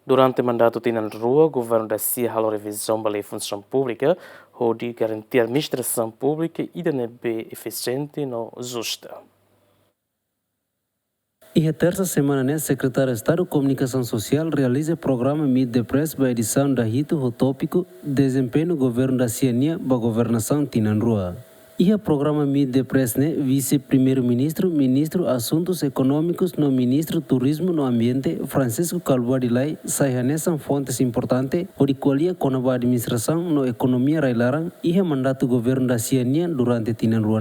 Durante o mandato Tinan Rua, o governo da CIA a revisão da função pública, onde garantir a administração pública e da eficiente e justa. E a terça semana, né, secretário de Estado de Comunicação Social realiza o programa Meet the Press para a edição da Hito, o tópico Desempenho do Governo da CIA para a Governação Tinan Rua. E o programa Meet the Press, né, vice-primeiro-ministro, ministro Assuntos Econômicos, no ministro Turismo no Ambiente, Francisco Calbuadilai, sai são fontes importantes, onde qualia com a administração no economia railaran e o mandato do governo da CIA durante Tinan Rua.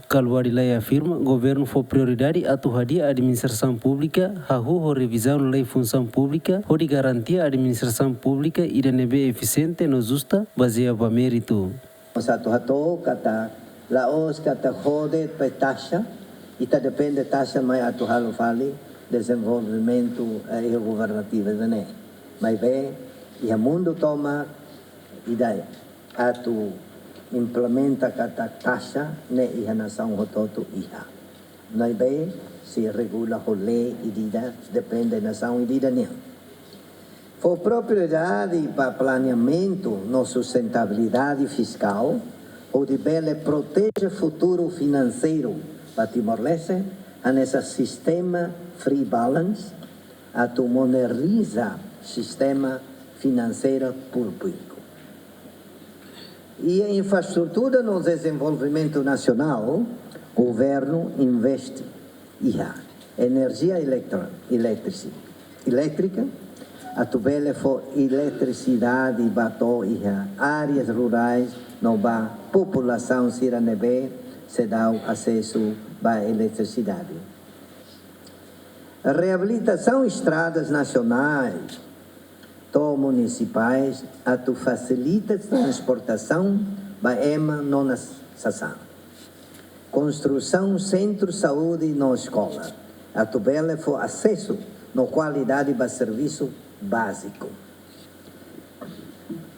Calbuadilai afirma que o governo foi prioridade a atuadia a administração pública, a revisão da lei função pública, onde garantia a administração pública e da nebe eficiente no justa, baseada no mérito. Laos kata jode pe taxa, ita depende taxa mai atual fali desenvolvimento governativo né. Mas bem, e o mundo toma ideia, atu implementa kata taxa né e a nação rototo iha. Mas bem, se regula o lei e dida depende da nação e dida né. For propriedade para planeamento no sustentabilidade fiscal, o de bele protege o futuro financeiro para Timor-Leste, a nesse sistema free balance, a tu moderniza o sistema financeiro público. E a infraestrutura no desenvolvimento nacional, o governo investe em energia elétrica, a tu bele for eletricidade bato áreas rurais, no ba população siranebe se dá acesso à eletricidade. A reabilitação de estradas nacionais ou municipais a tu facilita a transportação ba ema nona sasan. Construção centro de saúde na escola. A tu bele for acesso na qualidade ba serviço básico.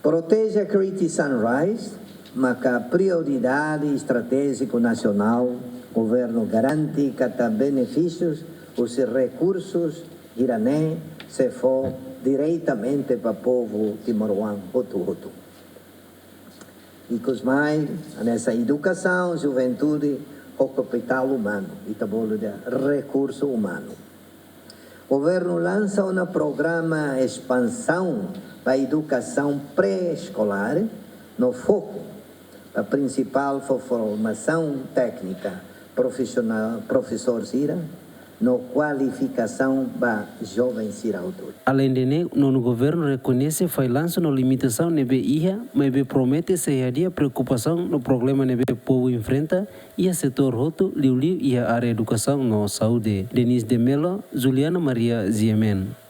Proteja a Crete Sunrise, mas a prioridade estratégica nacional, o governo garante que benefícios, os recursos irané se for diretamente para o povo timoruan, Hutu. E com mais, nessa educação, juventude, o capital humano, e também recurso humano. O governo lança um programa de expansão para a educação pré-escolar, no foco, a principal formação técnica profissional, professor Sira, no qualificação para jovens Sira. Além de isso, o governo reconhece que lança no limitação nebe IA, mas promete ser a preocupação no problema nebe o povo enfrenta e a setor roto, liu e a área educação no saúde. Denise de Melo, Juliana Maria Ziemen.